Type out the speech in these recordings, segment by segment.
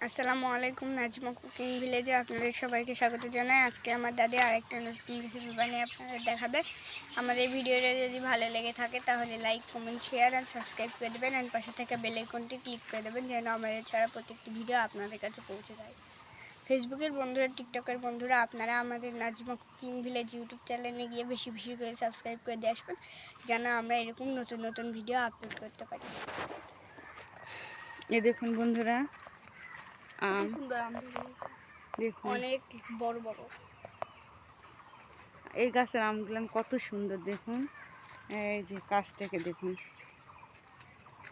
আসসালামু আলাইকুম, নাজমা কুকিং ভিলেজে আপনাদের সবাইকে স্বাগত জানাই। আজকে আমার দাদি আরেকটা নতুন রেসিপি বানিয়ে আপনাদের দেখাবে। আমাদের ভিডিওটা যদি ভালো লেগে থাকে তাহলে লাইক, কমেন্ট, শেয়ার আর সাবস্ক্রাইব করে দেবেন, আর পাশে থাকা বেল আইকনটি ক্লিক করে দেবেন যেন আমাদের ছাড়া প্রত্যেকটি ভিডিও আপনাদের কাছে পৌঁছে যায়। ফেসবুকের বন্ধুরা, টিকটকের বন্ধুরা, আপনারা আমাদের নাজমা কুকিং ভিলেজ ইউটিউব চ্যানেলে গিয়ে বেশি বেশি করে সাবস্ক্রাইব করে দিয়ে আসবেন যেন আমরা এরকম নতুন নতুন ভিডিও আপলোড করতে পারি। এই দেখুন বন্ধুরা, আম দেখুন, অনেক বড় বড় এই গাছের আমগুলো কত সুন্দর দেখুন। এই যে কাছ থেকে দেখুন,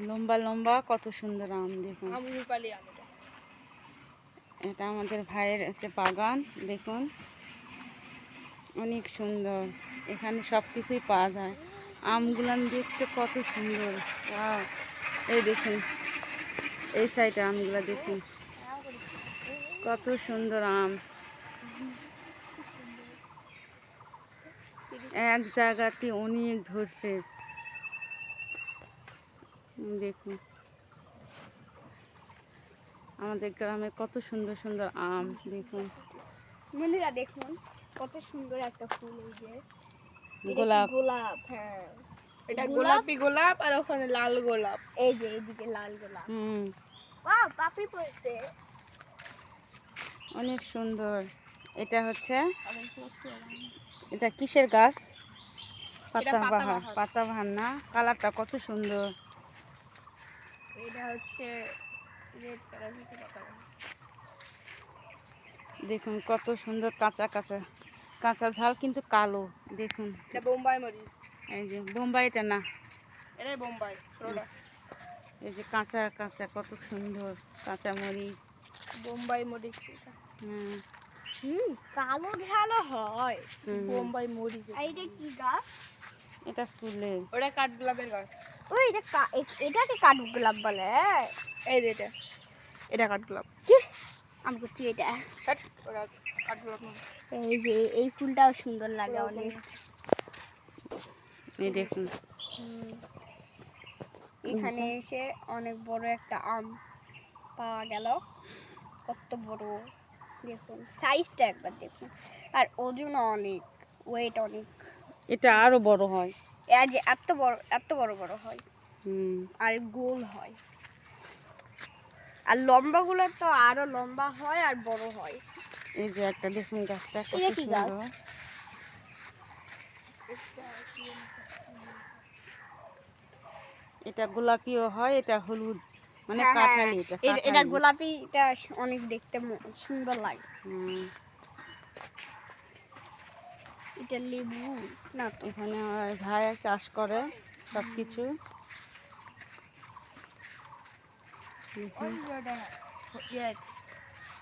লম্বা লম্বা কত সুন্দর আম দেখুন। এটা আমাদের ভাইয়ের একটা বাগান দেখুন, অনেক সুন্দর। এখানে সব কিছুই পাওয়া যায়। আমগুলান দেখতে কত সুন্দর। ওয়াও, এই দেখুন, এই সাইডে আমগুলা দেখুন কত সুন্দর আম। এক জায়গাতে অনেক ধরছে দেখুন। আমাদের গ্রামে কত সুন্দর সুন্দর আম দেখুন। বন্ধুরা দেখুন কত সুন্দর একটা ফুল, এই যে গোলাপ। গোলাপ, হ্যাঁ এটা গোলাপি গোলাপ আর ওখানে লাল গোলাপ। এই যে এইদিকে লাল গোলাপ। হুম, বাহ, পাপড়ি পড়েছে। অনেক সুন্দর। এটা হচ্ছে, এটা কিসের গাছ? পাতাবাহার। পাতাবাহার না, কালারটা কত সুন্দর। এটা হচ্ছে রেড কালার পাতা। দেখুন কত সুন্দর কাঁচা কাঁচা কাঁচা ঝাল কিন্তু কালো দেখুন। এটা বোম্বাই মরিচ। এই যে বোম্বাইটা না, এটাই বোম্বাই ছোটটা। এই যে কাঁচা কাঁচা কত সুন্দর কাঁচা মরিচ, বোম্বাই মরিচ এটা। কালো ঝালও হয়। বোম্বাই মরিচ। আর এটা কি গাছ? এটা ফুলের। ওটা কাঠগোলাপের গাছ। ওই এটাকে কাঠগোলাপ বলে? এই যে এটা কাঠগোলাপ। কি আমি করছি এটা? ওটা কাঠগোলাপ না। এই যে এই ফুলটাও সুন্দর লাগে অনেক। এই দেখুন, এখানে এসে অনেক বড় একটা আম পাওয়া গেল। কত বড় দেখুন, সাইজটা একবার দেখুন, আর ওজন অনেক, ওয়েট অনেক। এটা আরো বড় হয়। এই যে এত বড় বড় হয়, আর গোল হয়, আর লম্বাগুলো তো আরো লম্বা হয় আর বড় হয়। এই যে একটা দেখুন গাছটা কত এটা কি গাছ? সুন্দর। এটা গোলাপিও হয়, এটা হলুদ, মানে হ্যাঁ, কাঁঠালি। এটা এটা কাঁঠালি। গোলাপি, এটা অনেক দেখতে সুন্দর লাগে। এটা লেবু না তো? এখানে আমার ভাই চাষ করে সব কিছু।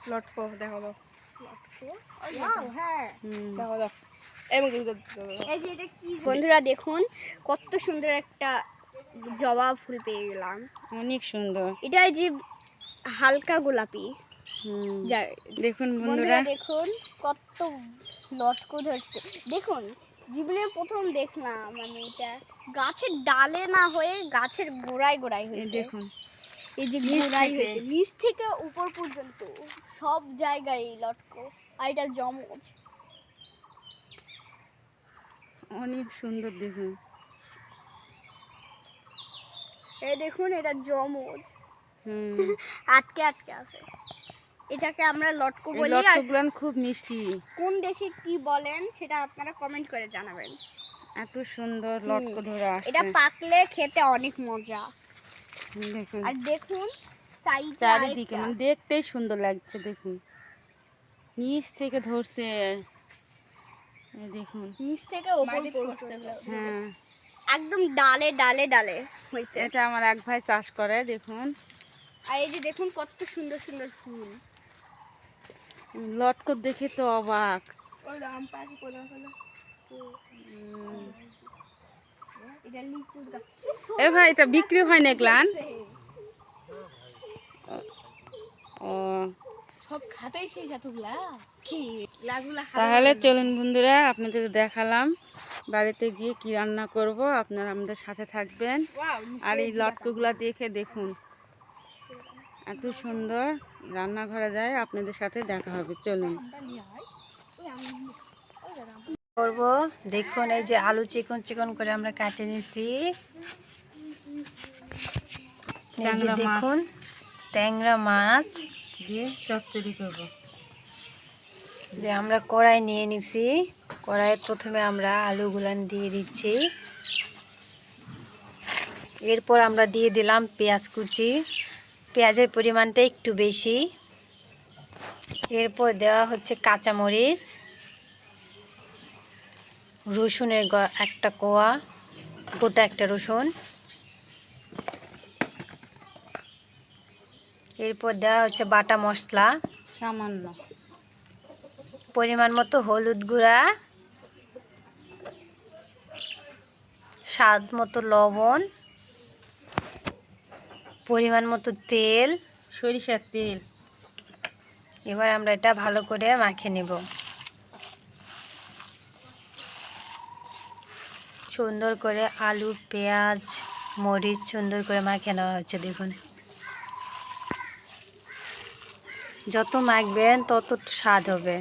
লটকো দেখো দাও। হ্যাঁ, দেখো দাও। এই মুখে দাও। এই যে এটা কি বন্ধুরা দেখুন, কত সুন্দর একটা জবা ফুল পেয়ে গেলাম। অনেক সুন্দর। এটা যে হালকা গোলাপি। দেখুন বন্ধুরা, বন্ধুরা দেখুন কত লটকো ধরছে। দেখুন, জীবনে প্রথম দেখলাম, মানে এটা গাছের ডালে না হয়ে গাছের গোড়ায় গোড়ায় হয়েছে। দেখুন এই যে গোড়ায় হয়েছে, নিচ থেকে উপর পর্যন্ত সব জায়গায় লটকো, আর এটা জমজ। অনেক সুন্দর দেখুন। এই দেখুন, এটা জমজ। আটকে আটকে আছে। এটাকে আমরা লটকো বলি। আর লটকোগুলো খুব মিষ্টি। কোন দেশে কি বলেন সেটা আপনারা কমেন্ট করে জানাবেন। এত সুন্দর লটকো ধরে আসছে। এটা পাকলে খেতে অনেক মজা। দেখুন, আর দেখুন চারিদিকে মানে দেখতেই সুন্দর লাগছে। দেখুন নিচ থেকে ধরছে, দেখুন নিচ থেকে উপর পর্যন্ত, হ্যাঁ, একদম ডালে ডালে ডালে হয়েছে। এটা আমার এক ভাই চাষ করে দেখুন। আর এই যে দেখুন কত সুন্দর সুন্দর ফুল। লটকো দেখে তো অবাক। এটা লিচু গাছ। এ ভাই, এটা বিক্রি হয় না এগুলান? ও, সব খাতেই সেই জাতগুলা কি তাহলে চলুন বন্ধুরা, আপনাদের দেখালাম বাড়িতে গিয়ে কি রান্না করব। আপনারা আমাদের সাথে থাকবেন। আর এই লটকোগুলা দেখে দেখুন এত সুন্দর রান্নাঘরে যায়, আপনাদের সাথে দেখা হবে, চলুন। করব দেখুন, এই যে আলু চিকন চিকন করে আমরা কাটে নিছি। এই যে ট্যাংরা মাছ দেখুন ট্যাংরা মাছ দিয়ে চচ্চড়ি করবো। যে আমরা কড়াই নিয়ে নিছি। কড়াইয়ে প্রথমে আমরা আলুগুলান দিয়ে দিচ্ছি। এরপর আমরা দিয়ে দিলাম পেঁয়াজ কুচি। পেঁয়াজের পরিমাণটা একটু বেশি। এরপর দেওয়া হচ্ছে কাঁচামরিচ, রসুনের একটা কোয়া, গোটা একটা রসুন। এরপর দেওয়া হচ্ছে বাটা মশলা, সামান্য পরিমাণ মতো হলুদ গুঁড়া, স্বাদ মতো লবণ, পরিমাণ মতো তেল, সরিষার তেল। এবার আমরা এটা ভালো করে মাখিয়ে নেব। সুন্দর করে আলু, পেঁয়াজ, মরিচ সুন্দর করে মাখিয়ে নেওয়া হচ্ছে। দেখুন, যত মাখবেন তত স্বাদ হবে।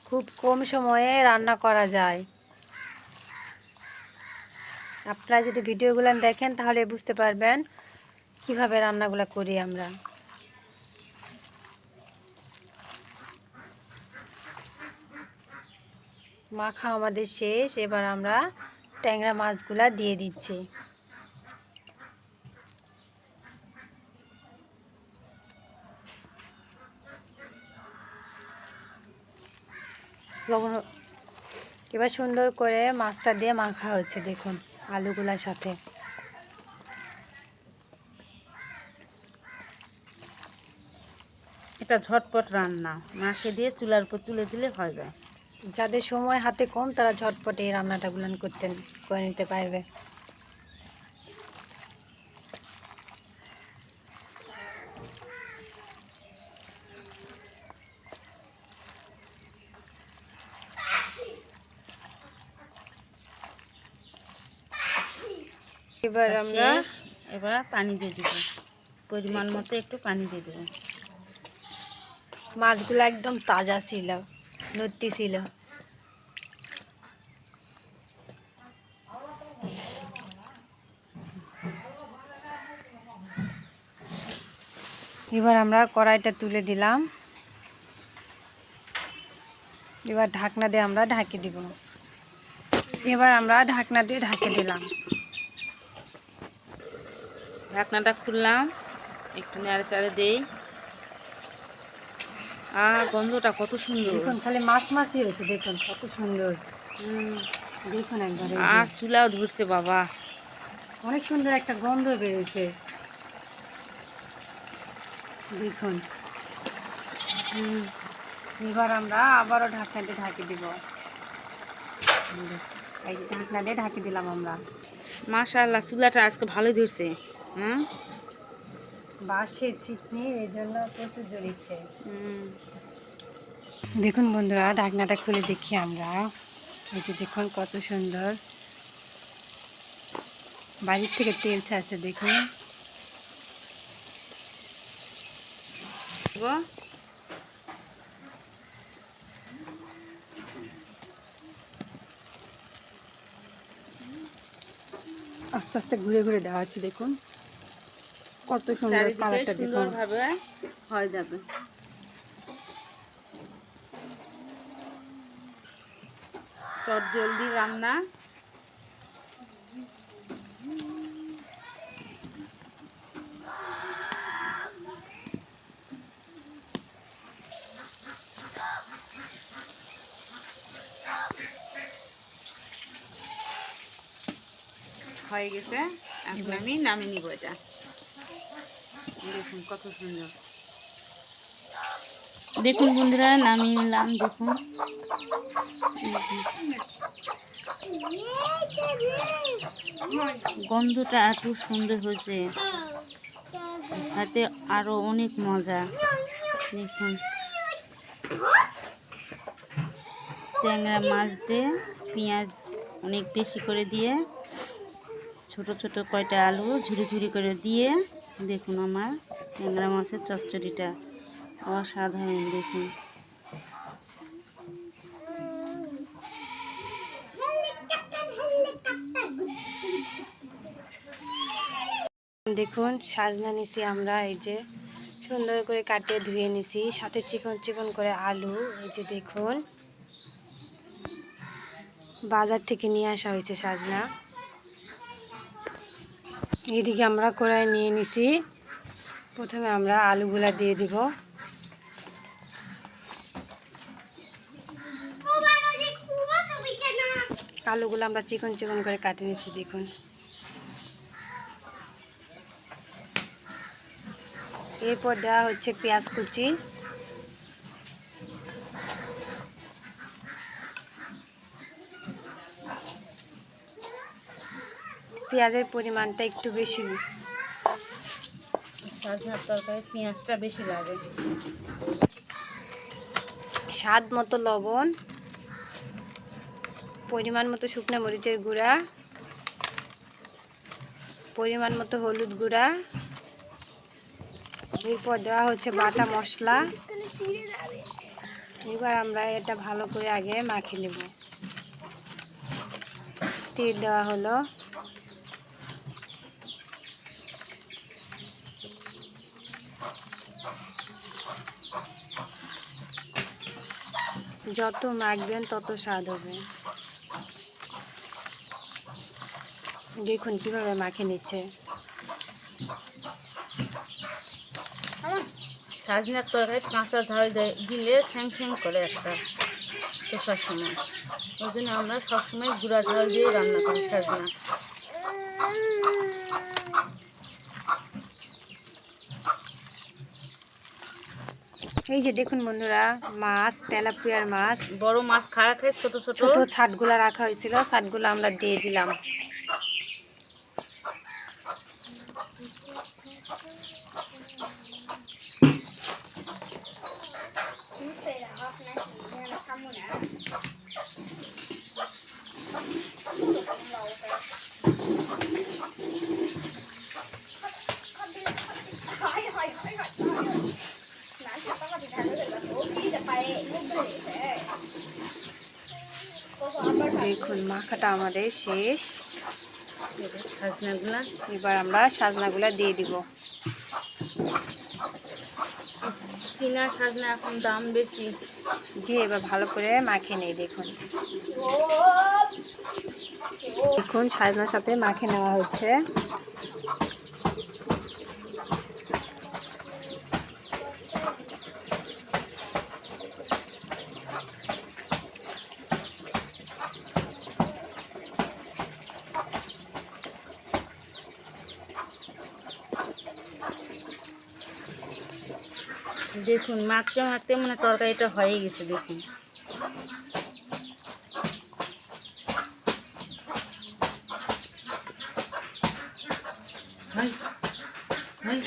খুব কম সময়ে রান্না করা যায়। আপনারা যদি ভিডিওগুলো দেখেন তাহলে বুঝতে পারবেন কিভাবে রান্নাগুলো করি আমরা। মাখা আমাদের শেষ। এবার আমরা ট্যাংরা মাছগুলা দিয়ে দিচ্ছি। লবণ। এবার সুন্দর করে মাছটা দিয়ে মাখা হচ্ছে। দেখুন আলুগুলার সাথে। এটা ঝটপট রান্না, মাকে দিয়ে চুলার উপর তুলে দিলে হয়ে যায়। যাদের সময় হাতে কম তারা ঝটপট এই রান্নাটাগুলো করে নিতে পারবে। এবার আমরা শেষ। এবার পানি দিয়ে দিব, পরিমাণ মতো একটু পানি দিয়ে দেবো। মাছগুলো একদম তাজা ছিল, নত্তি ছিল। এবার আমরা কড়াইটা তুলে দিলাম। এবার ঢাকনা দিয়ে আমরা ঢাকি দিব। এবার আমরা ঢাকনা দিয়ে ঢাকে দিলাম। ঢাকনাটা খুললাম, একটু নেড়েচাড়ে দেই। গন্ধটা কত সুন্দর। দেখুন খালি মাছ মাছই হয়েছে। দেখুন কত সুন্দর। দেখুন একবার চুলাও ধরছে বাবা, অনেক সুন্দর একটা গন্ধ বেরোছে। দেখুন এবার আমরা আবারও ঢাকনা দিয়ে ঢাকি দিব। এই যে ঢাকনা দিয়ে ঢাকি দিলাম আমরা। মাশাআল্লাহ, চুলাটা আজকে ভালোই ধরছে। বাঁশের চিকনি, এই জন্য প্রচুর জ্বলিচ্ছে। দেখুন বন্ধুরা, ঢাকনাটা খুলে দেখি আমরা। এই যে দেখুন কত সুন্দর বাড়ির থেকে তেল ছাড়ছে। দেখুন আস্তে আস্তে ঘুরে ঘুরে দেওয়া হচ্ছে। দেখুন কত সুন্দর কালারটা। দেখুন সুন্দরভাবে হয়ে যাবে। চট জলদি রান্না। হয়ে গেছে, এখন আমি নামিয়ে নিব। এটা দেখুন কত সুন্দর। দেখুন বন্ধুরা, নামিয়ে নিলাম। দেখুন গন্ধটা এত সুন্দর হয়েছে, হাতে আরো অনেক মজা। দেখুন ট্যাংরা মাছ দিয়ে পেঁয়াজ অনেক বেশি করে দিয়ে ছোট ছোট কয়টা আলু ঝুরি ঝুরি করে দিয়ে দেখুন আমার ট্যাংরা মাছের চচ্চড়িটা অসাধারণ। দেখুন দেখুন সাজনা নিছি আমরা, এই যে সুন্দর করে কাটিয়ে ধুয়ে নিছি, সাথে চিকন চিকন করে আলু, এই যে দেখুন বাজার থেকে নিয়ে আসা হয়েছে সাজনা। এইদিকে আমরা কড়াই নিয়ে নিছি, প্রথমে আমরা আলুগুলা দিয়ে দিব। আলুগুলো আমরা চিকন চিকন করে কাটে নিচ্ছি দেখুন। এরপর দেওয়া হচ্ছে পেঁয়াজ কুচি, পেঁয়াজের পরিমাণটা একটু বেশি, সাজনার তরকারি পেঁয়াজটা বেশি লাগে। স্বাদ মতো লবণ, পরিমাণ মতো শুকনো মরিচের গুঁড়া, পরিমাণ মতো হলুদ গুঁড়া, এরপর দেওয়া হচ্ছে বাটা মশলা। এবার আমরা এটা ভালো করে আগে মাখিয়ে নেব। তেল দেওয়া হলো, যত মাখবেন তত স্বাদ হবে। দেখুন কিভাবে মাখিয়ে নিচ্ছে। সাজনার তরকারি কাঁচা ঝাল দিলে স্যাং স্যাং করে একটা কষার সময়, ওই জন্য আমরা সবসময় গুঁড়া ঝাল দিয়ে রান্না করি সাজনা। এই যে দেখুন বন্ধুরা, মাছ, তেলাপিয়ার মাছ, বড় মাছ খাওয়া খেয়ে ছোট ছোট ছোট ছাটগুলা রাখা হয়েছিল, ছাটগুলো আমরা দিয়ে দিলাম। দেখুন মাখাটা আমাদের শেষ। সাজনাগুলা এবার আমরা সাজনাগুলা দিয়ে দিব। কিনা সাজনা এখন দাম বেশি, দিয়ে এবার ভালো করে মাখিয়ে নেই। দেখুন দেখুন সাজনার সাথে মাখিয়ে নেওয়া হচ্ছে। দেখুন মাখতে মাখতে মানে তরকারিটা হয়ে গেছে। দেখুন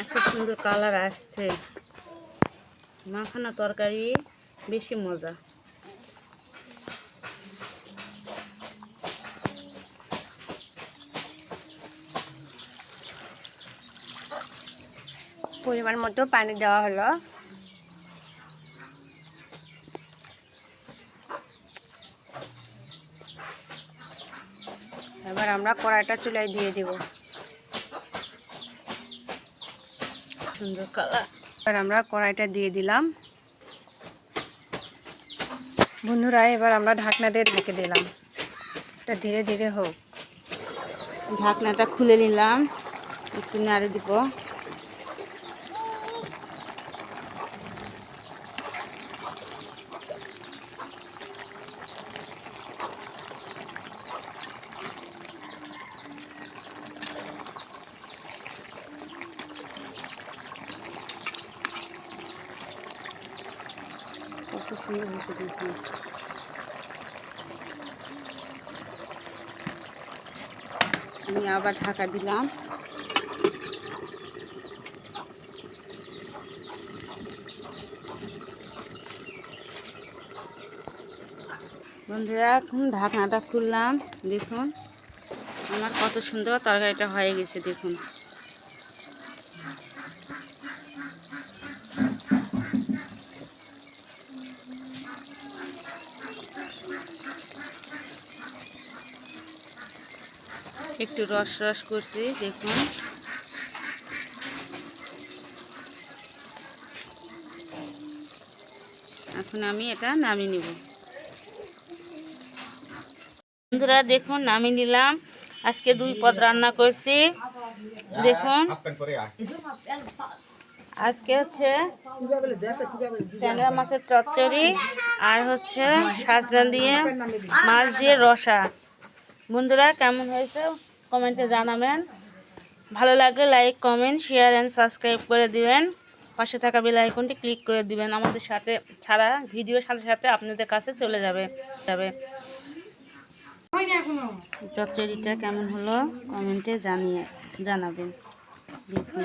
এত সুন্দর কালার আসছে, মাখানো তরকারি বেশি মজা। পরিমাণ মতো পানি দেওয়া হলো। এবার আমরা কড়াইটা চুলায় দিয়ে দেব। সুন্দর কালার। এবার আমরা কড়াইটা দিয়ে দিলাম। বন্ধুরা এবার আমরা ঢাকনা দিয়ে ঢেকে দিলাম, এটা ধীরে ধীরে হোক। ঢাকনাটা খুলে নিলাম, একটু নাড়ে দিব। কত সুন্দর হয়েছে দেখুন। আমি আবার ঢাকা দিলাম। বন্ধুরা এখন ঢাকনাটা খুললাম, দেখুন আমার কত সুন্দর তরকারিটা হয়ে গেছে। দেখুন একটু রস রস করছি, দেখুন এখন আমি এটা নামিয়ে নিব। বন্ধুরা দেখুন নামিয়ে নিলাম। আজকে 2 পদ রান্না করছি। দেখুন আজকে হচ্ছে ট্যাংরা মাছের চচ্চড়ি আর হচ্ছে সাজনা দিয়ে মাছ দিয়ে রসা। বন্ধুরা কেমন হয়েছে কমেন্টে জানাবেন। ভালো লাগলে like, comment, share and subscribe করে দিবেন। পাশে থাকা বেল আইকনটি ক্লিক করে দিবেন। আমাদের সাথে ছাড়া ভিডিওর সাথে সাথে আপনাদের কাছে চলে যাবে। চচ্চড়িটা কেমন হলো কমেন্টে জানাবেন। দেখুন